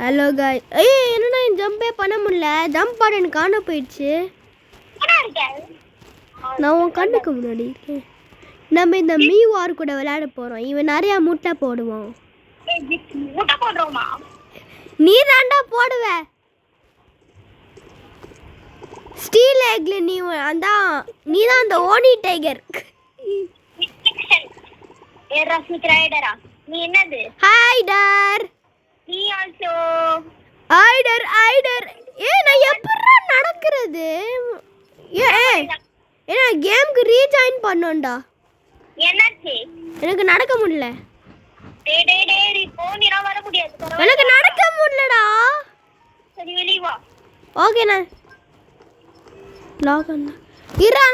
Hello காய். ஐயோ என்னடா ஜம்பே பண்ண முடியல. ஜம்ப் பண்ண எனக்கு காண போயிடுச்சு. நான் உன் கண்ணுக்கு முன்னாடி இருக்கேன். நம்ம இந்த மீ வார் கூட விளையாட போறோம். இவன் நிறைய முட்டை போடுவான். நீ தாண்டா போடுவ. ஸ்டீல் எக்ல நீ அதான் நீ தான் அந்த ஓனி டைகர். நீ என்னது? ஹைடர். நீ ஆல்சோ ஹைடர் ஹைடர். நான் எப்பறா நடக்கிறது? ஏன்னா கேம்க்கு ரீஜாயின் பண்ணோம்டா. என்னாச்சு? எனக்கு நடக்க முடியல. டேய் இப்போ நீரா வர முடியாது. எனக்கு நடக்க முடியலடா. சரி வெளிய வா. ஓகே நான் லாக் பண்ண.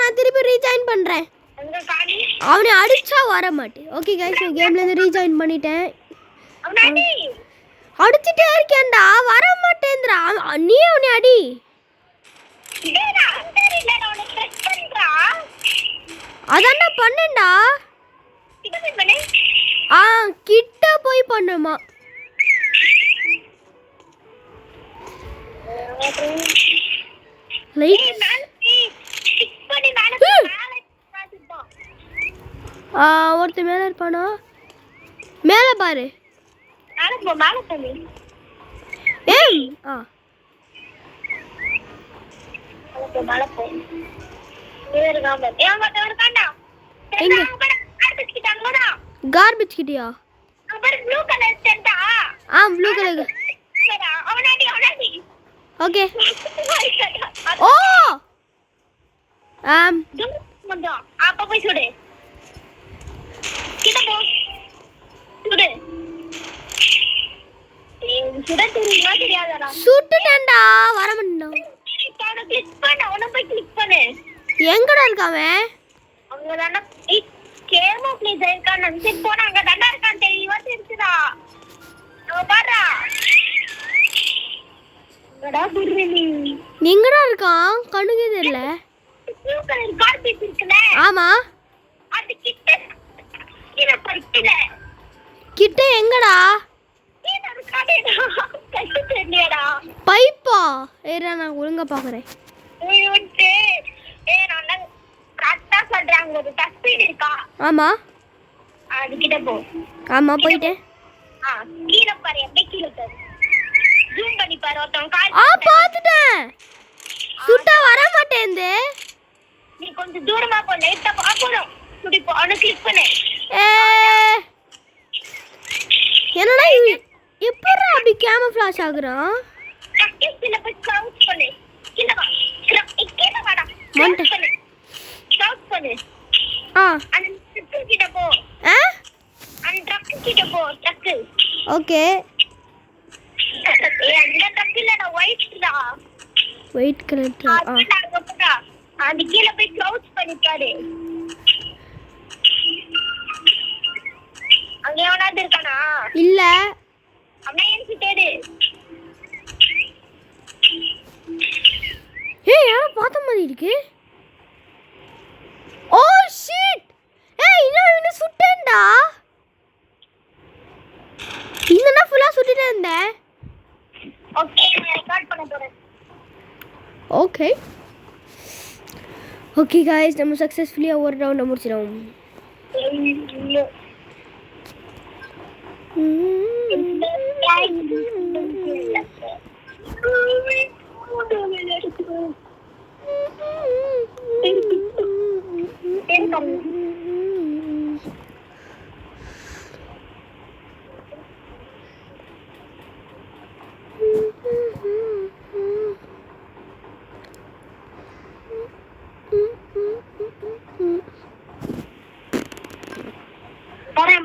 நான் திருப்பி ரீஜாயின் பண்றேன். அங்க காணி. அவனை அடிச்சா வர மாட்டே. ஓகே गाइस நான் கேம்ல இருந்து ரீஜாயின் பண்ணிட்டேன். அவனை அடிச்சிட்டே இருக்கேன்டா. வர மாட்டேன்றா. நீ அவனை அடி. டேய் நான் அண்டர் இல்ல நான் உன்னை ட்ரெஸ் பண்றா. அதான்டா பண்ணேன்டா. இது பண்ணு. கிட்ட போய் பண்ணுமா. லைட் ஒருத்த மேல இருப்பானா? மேல பாரு. மேல தம்பி. மேல போ. ஏறுகாம. காண்டா. எங்க? கார்பேஜ் கிட்ட அங்கடா. கார்பேஜ் கிட்டயா? அங்க ப்ளூ கலர் சென்டா. Blue colour. அவனாடி. ஓகே. மண்டா. அப்ப போய் சுடு. கிட்ட போ. சுடு. சுட தெரியாதடா. சுட்டுட்டேன்டா. வர மாட்டேன். அவனை கிளிக் பண்ணு. அவனை போய் கிளிக் பண்ணு. எங்கடா இருக்கான்? அங்கதான கேமோ ப்ளீஸ் இருக்கான்னு நினைச்சு போனா அங்க தாண்டா இருக்கான். தெளிவா தெரிஞ்சுடா. அவ பாருடா. எங்கடா குருவி நீ எங்கடா இருக்கான்? கண்ணுக்கே தெரியல. ப்ளூ கலர் கார்பேஜ் இருக்குல. ஆமா. அது கிட்ட கீழ படுக்கல. கிட்ட எங்கடா? கீழ இருக்காடேடா. கட்டு தெரியலடா. பைப்பா? நான் ஒழுங்கா பாக்குறேன். நான் கரெக்டா சொல்றேன். ஒரு டஸ்ட்பின் இருக்கா? ஆமா. அது கிட்ட போ. ஆமா போயிட்டேன். கீழ பாரு. அப்படியே கீழ பாரு. ஜூம் பண்ணி பாரு. ஒருத்தன் கால். பாத்துட்டேன். சுட்டா வர மாட்டேங்குது. நீ கொஞ்சம் தூரமா போ. லைட்டா போறோம். சுடி போ. அவனை கிளிக் பண்ணு. என்னடா எப்பறா அப்படி கேமோஃப்ளாஷ் ஆகுறான்? கீழ போய் க்ரவுட் பண்ணு. கீழ வா. கீழ வாடா. மண்ட க்ரவுட் பண்ணு. அந்த ட்ரக் கிட்ட போ. அந்த ட்ரக் கிட்ட போ. ட்ரக். ஓகே. அந்த ட்ரக் இல்லடா. ஒயிட்டா. White colour truck. அது கீழ போய் க்ரவுட் பண்ணி பாரு. அங்க எவனாவது இருக்கானா? இல்ல. அப்படியே ஏஞ்சி தேடு. யாரோ பார்த்த மாதிரி இருக்கு. Oh shit. இன்னும் சுட்டேன்டா. இன்னும் ஃபுல்லா சுட்டிட்டே இருந்தேன். ஓகே நான் ரெக்கார்ட் பண்ண போறேன். ஓகே गाइस நம்ம சக்சஸ்ஃபுல்லா ஒரு ரவுண்ட முடிச்சிரோம்.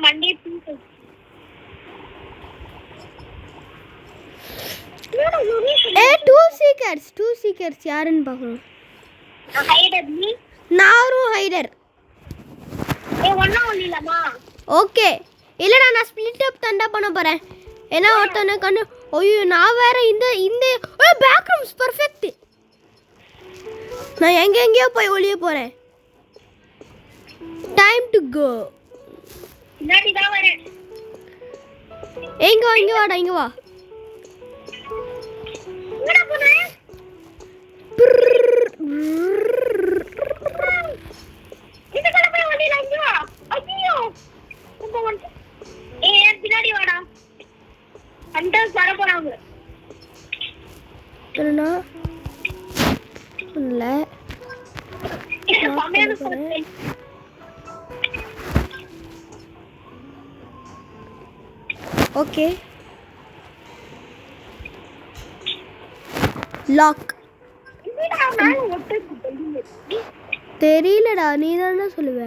மண்டே டூ சீக்கர்ஸ் யாருன்னு பார்க்கணும். ஹைடர் நீ. நாரும் ஹைடர். ஒண்ணா ஒண்ணிலமா. ஓகே. இல்லடா நான் ஸ்ப்ளிட் அப் தண்டா பண்ண போறேன். ஏன்னா ஒருத்தனை கண்ணு. ஐயோ நான் வேற இந்த பேக் ரூம்ஸ் பெர்ஃபெக்ட். நான் எங்கேயோ போய் ஒளிய போறேன். Time to go. நாடி தான் வரேன். எங்க வாடா இங்க வா. எங்கடா போன இதுக்குள்ள போய் வண்டியில இங்க வா ஐயோ ரொம்ப வந்து ஏய் பின்னாடி வாடா ஹண்டர்ஸ் வர போறாங்க என்ன இல்ல சமையல் பண்ணு ஓகே லாக் என்னடா மேல ஒட்டு தெரியலடா நீ தானே சொல்லுவ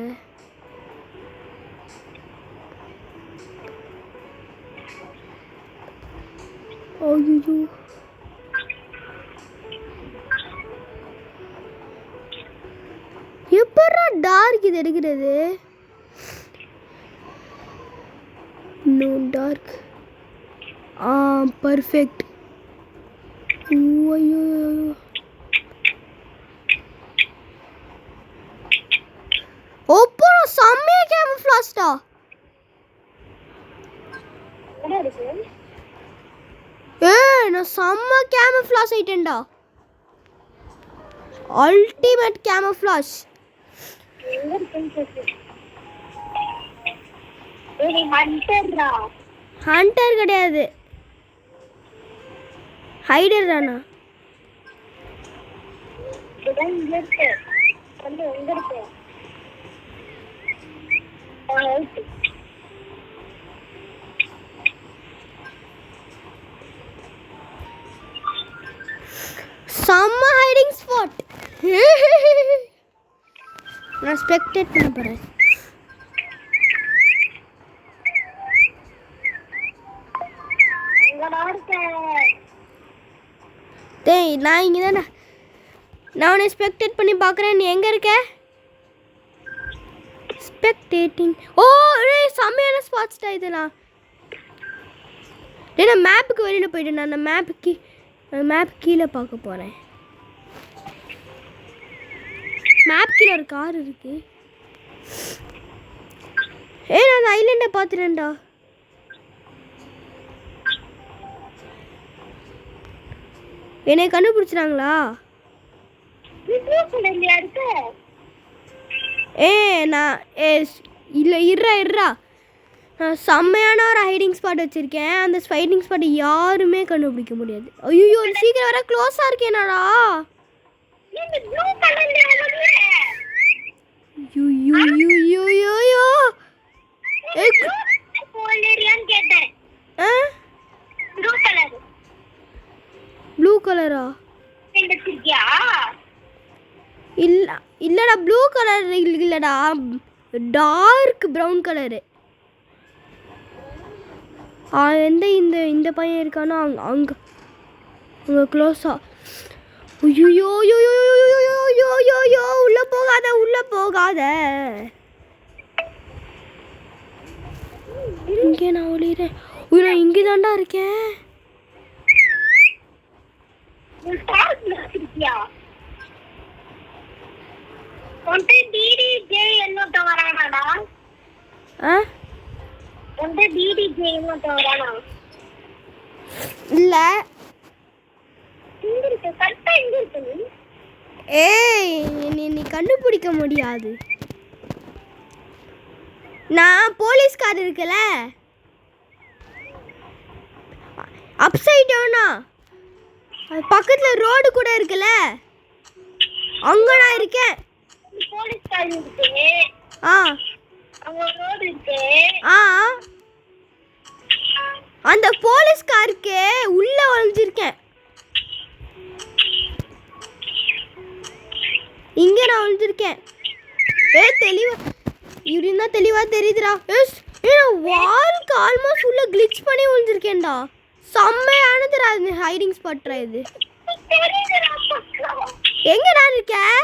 ஐயோ எப்படா டார்க் இது எடுக்கிறது நோ டார்க் பர்ஃபெக்ட் ஐயோ ஓப்போ செம்மையா கேமஃப்ளாஜ்டா என்ன இருக்கு நான் செம்ம கேமஃப்ளாஜ் ஆயிட்டேன்டா அல்டிமேட் கேமஃப்ளாஜ் எங்க இருக்கு ஏய் ஹண்டர்டா ஹண்டர் கிடையாது ஹைடர் தானா இதான் இங்க இருக்கு வந்து எங்க இருக்கு செம்ம ஹைடிங் ஸ்பாட் நான் ஸ்பெக்டேட் பண்ண போறேன் டேய் நான் இங்கே தானே நான் உன்னை ஸ்பெக்டேட் பண்ணி பார்க்குறேன் நீ எங்கே இருக்க ஸ்பெக்டேட்டிங் ஓ டேய் செம்மையான ஸ்பாட்ஸ்டா இதெல்லாம் டேய் நான் மேப்புக்கு வெளியில் போயிட்டேன் நான் அந்த மேப் கீழே பார்க்க போகிறேன் மேப் கீழே ஒரு கார் இருக்கு ஏய் நான் அந்த ஐலண்டை பார்த்துட்டேன்டா என்னை கண்டுபிடிச்சிட்டாங்களா நான் இல்லை இருறா நான் செம்மையான ஒரு ஹைடிங் ஸ்பாட் வச்சுருக்கேன் அந்த ஹைடிங் ஸ்பாட்டை யாருமே கண்டுபிடிக்க முடியாது ஐயோ சீக்கிரம் வர க்ளோஸாக இருக்கேனாடா ப்ளூ கலரா இல்லடா ப்ளூ கலர் இல்லடா டார்க் ப்ரௌன் கலரு எந்த இந்த பையன் இருக்கானோ அங்கே க்ளோஸா ஐயோ உள்ள போகாத இங்கே நான் ஒளிறேன் நான் இங்கே தாண்டா இருக்கேன் இல்ல ஏய் நீ கண்டுபிடிக்க முடியாது நான் போலீஸ்கார் இருக்குல்ல அப்சைட் டவுனா பக்கத்துல ரோடு கூட இருக்குல்ல அங்க நான் இருக்கேன் போலீஸ்கார் இருக்கு அங்க ரோடு இருக்கு அந்த போலீஸ்காருக்கு உள்ள ஒளிஞ்சிருக்கேன் இங்க நான் ஒளிஞ்சிருக்கேன் தெளிவா இப்படின்னா தெளிவா தெரியுதுடா வால்க்கு ஆல்மோஸ்ட் உள்ள கிளிச் பண்ணி ஒளிஞ்சிருக்கேன்டா செம்மையானதுடா இந்த ஹைடிங் ஸ்பாட்ரா இது எங்க நான் இருக்கேன்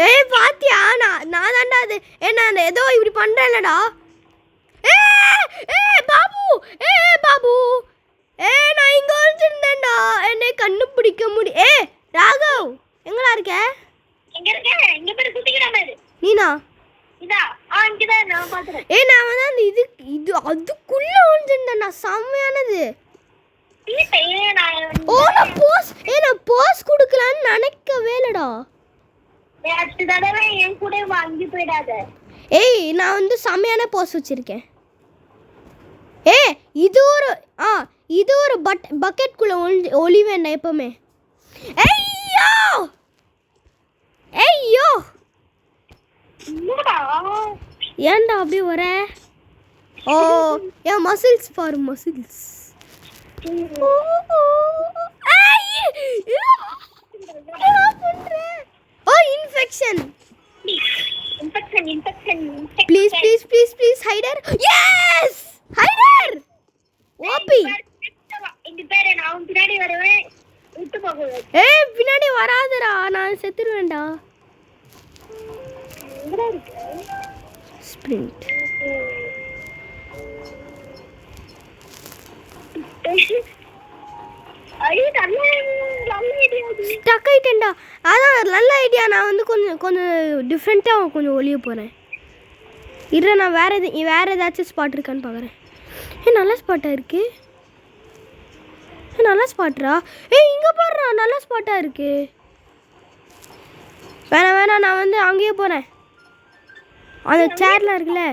ஏய் பாத்தியா நான் தான்டா அது நான் ஏதோ இப்படி பண்றேன்லடா பாபு நான் இங்க ஒளிஞ்சிருந்தேன்டா என்னை கண்டுபிடிக்க முடியும் ராகவ் எங்கடா இருக்க நீனா நான் வந்து அந்த இது அதுக்குள்ள ஒளிஞ்சிருந்தேன்டா செம்மையானது ஓ நான் போஸ் கொடுக்கலான்னு நினைக்கவே இல்லடா. அடுத்த தடவை என் கூட வாங்கி போயிடாத. ஏய் நான் வந்து செமையான போஸ் வச்சிருக்கேன். இது ஒரு பக்கெட் குள்ள ஒளிவேண்டா எப்பவுமே. ஐயோ ஏன்டா அப்படி வர? ஓ என் மசில்ஸ் பாரு, muscles. Oh infection. Please hider. Yes hider. ஓபி இந்த பேரே நான் பின்னாடி வரவே விட்டு போகுது. பின்னாடி வராதடா, நான் செத்துருவேன்டா. ஸ்பிரிண்ட். ஸ்டக் ஆயிட்டேன்டா. அதான் நல்ல ஐடியா. நான் வந்து கொஞ்சம் டிஃப்ரெண்ட்டாக கொஞ்சம் ஒளிய போகிறேன். இல்லை நான் வேறு ஏதாச்சும் ஸ்பாட் இருக்கான்னு பார்க்குறேன். நல்ல ஸ்பாட்டாக இருக்கு. நல்ல ஸ்பாட்ரா. இங்கே பாடுறா, நல்ல ஸ்பாட்டாக இருக்கு. வேணாம் நான் வந்து அங்கேயே போகிறேன். அந்த சேர்ல இருக்குல்ல.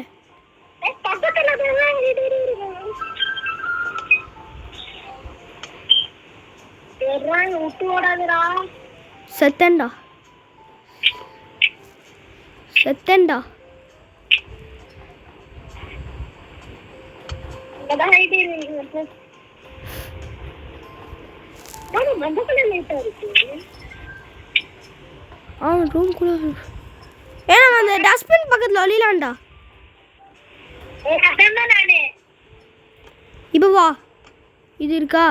செத்தேன்டா. ரூம் கூட ஏன்னா அந்த டஸ்ட்பின் பக்கத்தில் ஒளிலாண்டா. இப்போ வா. இது இருக்கா?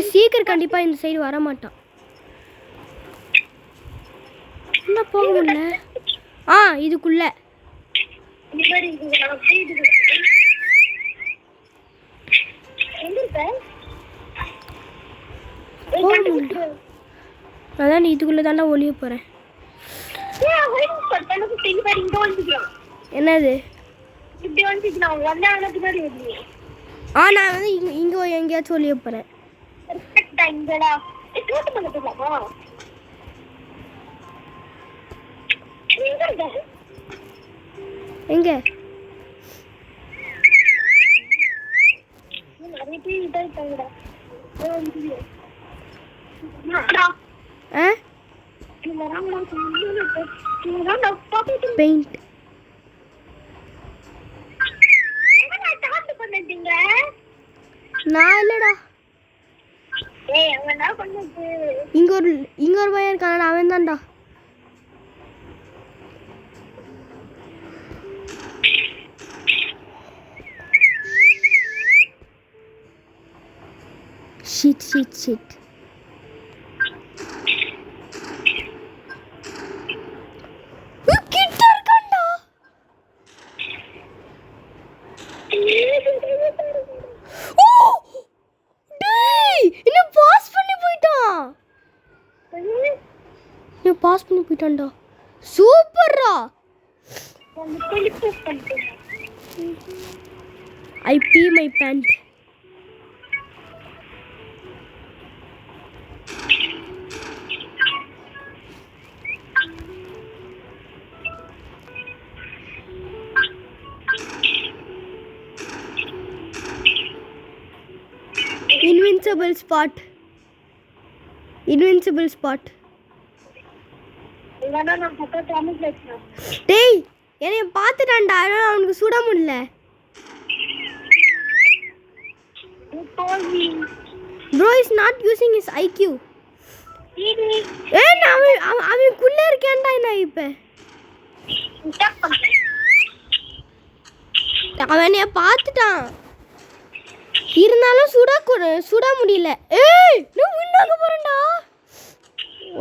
சீக்கிரம் கண்டிப்பாக இந்த சைடு வர மாட்டான். என்ன போக முடியல. இதுக்குள்ள அதான் இதுக்குள்ள தாண்டா ஒளிய போறேன். என்னது? நான் வந்து இங்க எங்கேயாச்சும் ஒளிய போறேன். எங்க? பெயிண்ட். நான் இல்லடா. இங்க ஒரு பையன் இருக்கான், அவன் தான்டா. ஷிட் கிட்ட இருக்கான்டா. இன்னும் பாஸ் பண்ணி போயிட்டான்டா. சூப்பர்ரா. I pee my pants. Invincible spot. டேய் என்னைய பார்த்துட்டான்டா, அதனால அவனுக்கு சுட முடியல. Bro is not using his IQ. அவன் குள்ள இருக்கேன்டா. நான் இப்ப அவன் என்னைய பார்த்துட்டான், இருந்தாலும் சுட முடியல. நான் விண்ணாக போறேன்டா.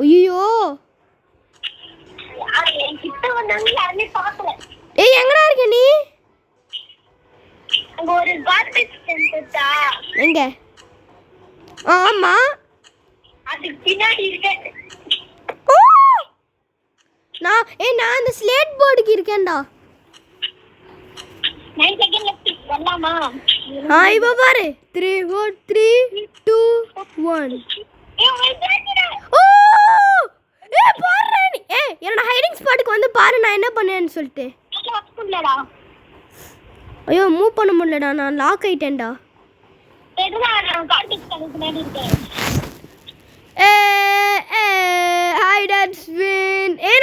ஐயோ எங்கடா இருக்க நீ? எங்க? ஆமா அதுக்கு பின்னாடி இருக்கேன். நான் அந்த ஸ்லேட் போர்டுக்கு இருக்கேன்டா. 9 செகண்ட் லெஃப்ட். வரலாமா? இப்போ பாரு 3 4 3 2 1 ஓ பாரு நீ என்னோட ஹைடிங் ஸ்பாட்டுக்கு வந்து பாரு நான் என்ன பண்ணேன்னு சொல்லிட்டு. ஐயோ மூவ் பண்ண முடியலடா, நான் லாக் ஆயிட்டேன்டா.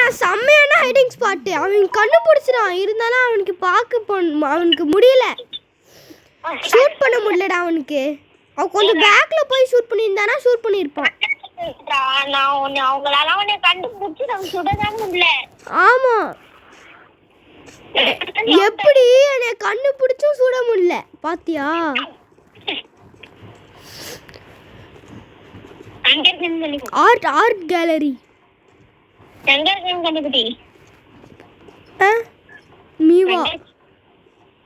நான் செம்மையான ஹைடிங் ஸ்பாட்டு. அவன் கண்டுபிடிச்சிடான், இருந்தாலும் அவனுக்கு அவனுக்கு முடியல, ஷூட் பண்ண முடியலடா அவனுக்கு. அவன் கொஞ்சம் பேக்ல போய் ஷூட் பண்ணியிருந்தானா ஷூட் பண்ணியிருப்பான். ஆமா எப்படி என்னை கண்டுபிடிச்சும் சுட முடியல பாத்தியா? ஆர்ட் கேலரி மீவா,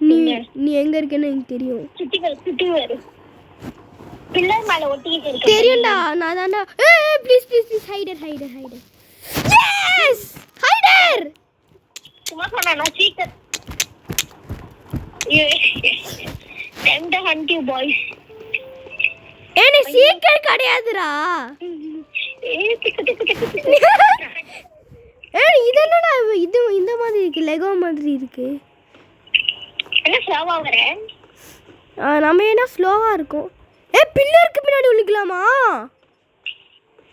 நீ எங்க இருக்கேன்னு எனக்கு தெரியும். தெரியும்டா, நான் தான்டா. Please please please hider hider hider. Yes hider. சும்மா சொன்னா சீக்கிரம். Time to hunt you boys. ஏனே சீக்கிரம் கிடையாதுடா. இது என்னடா இது இந்த மாதிரி இருக்கு, லெகோ மாதிரி இருக்கு. என்ன ஸ்லோவா வர? நம்ம என்ன ஸ்லோவா இருக்கும். பில்லருக்கு பின்னாடி உளிக்கலாமா?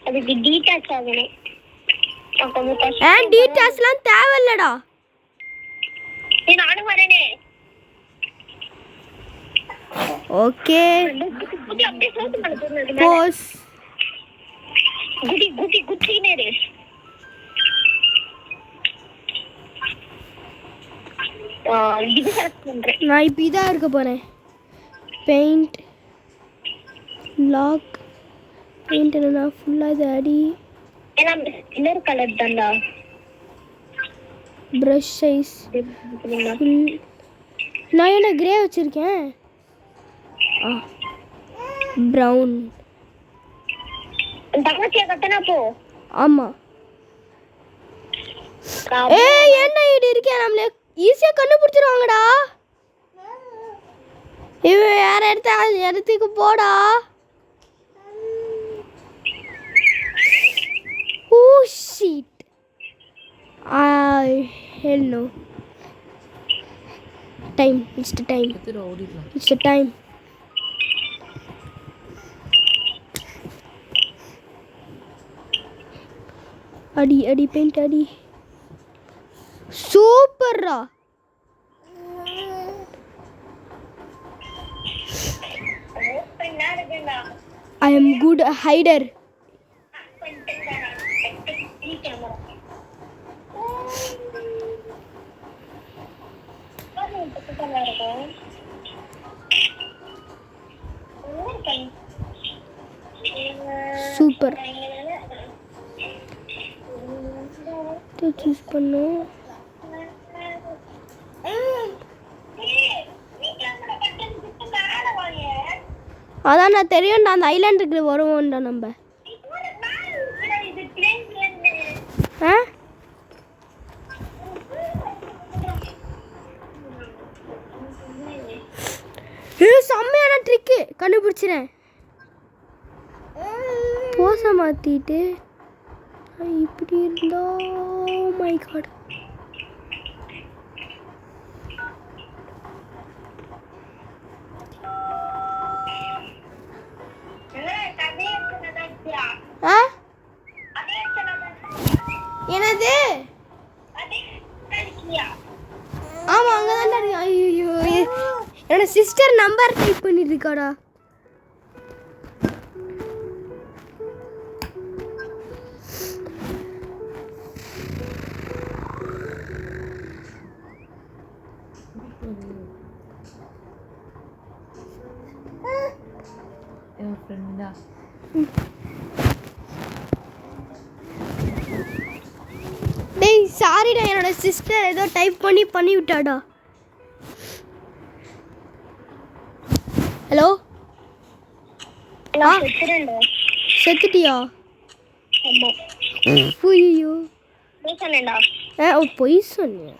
அதுக்கு டீடாச் ஆகணும். டீடாச்லாம் தேவையில்லடா. நானும் வரேனே. ஓகே போஸ் குடி குடி குடி நேரே. இது செலக்ட் பண்றேன். நான் இப்போ இதாக இருக்க போகிறேன். பெயிண்ட் லாக் பெயிண்ட் என்னன்னா ஃபுல்லாக இது அடி. ஏன்னா இன்னொரு கலர் தான்டா. Brush size full. நான் என்ன கிரே வச்சுருக்கேன். ப்ரௌன். தங்கச்சியை கட்டனா போ. ஆமாம். என்ன இது இருக்கே, நம்மளே ஈஸியாக கண்டுபிடிச்சிருவாங்கடா. இவன் வேற இடத்துக்கு போடா. Oh shit. Hell no. Time. It's the time. It's the time. அடி அடி பெயிண்ட் அடி. சூப்பர்ரா. I am good hider. Super. Choose பண்ணு. அதான் நான் தெரியும்டா, அந்த ஐலாண்டுக்கு வருவோம்டா நம்ம. செம்மையான ட்ரிக்கு கண்டுபிடிச்சிறேன். போச மாத்திட்டு இப்படி இருந்தா மை காட். என்னது? ஆமா அங்கதான் இருக்கு. ஐயோ என்னோட சிஸ்டர் நம்பர் டைப் பண்ணிட்டு இருக்காடா. டேய் சாரிடா, என்னோட சிஸ்டர் ஏதோ டைப் பண்ணி விட்டாடா. ஹலோ. செத்துட்டியா? ஐயோ பொய் சொன்னியா?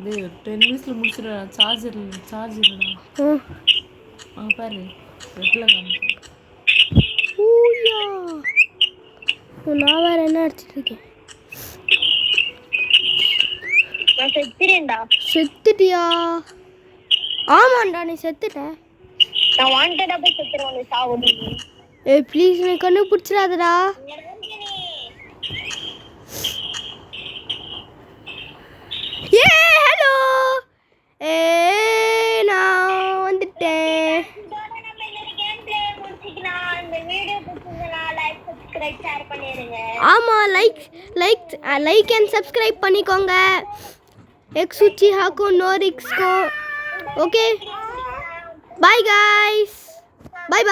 டேய் 10 மினிட்ஸ்ல முடிச்சிடா. சார்ஜ் இல்லடா. பாரு ரெட்ல காமிக்கும். ஊயா நான் வேற என்ன அடிச்சிட்டு இருக்கேன். நான் செத்துறேன்டா. செத்துட்டியா? ஆமாண்டா நீ செத்துட்ட. நான் வாண்டடா போய் செத்துறேன் உன்னை சாவடி. ஏய் ப்ளீஸ் நீ கண்ணு பிடிச்சிடாதடா. ஏ ஹலோ ஏ நான் வந்துட்டேன். இதோட நம்ம இந்த கேம் ப்ளே முடிச்சிக்கலாம். இந்த வீடியோ பிடிச்சிருந்தா லைக் சப்ஸ்கிரைப் ஷேர் பண்ணிடுங்க. ஆமா லைக் அண்ட் சப்ஸ்கிரைப் பண்ணிக்கோங்க. எக்ஸுச்சி ஹாக்கோ நோரிக்ஸ்கோ. Okay bye guys. பை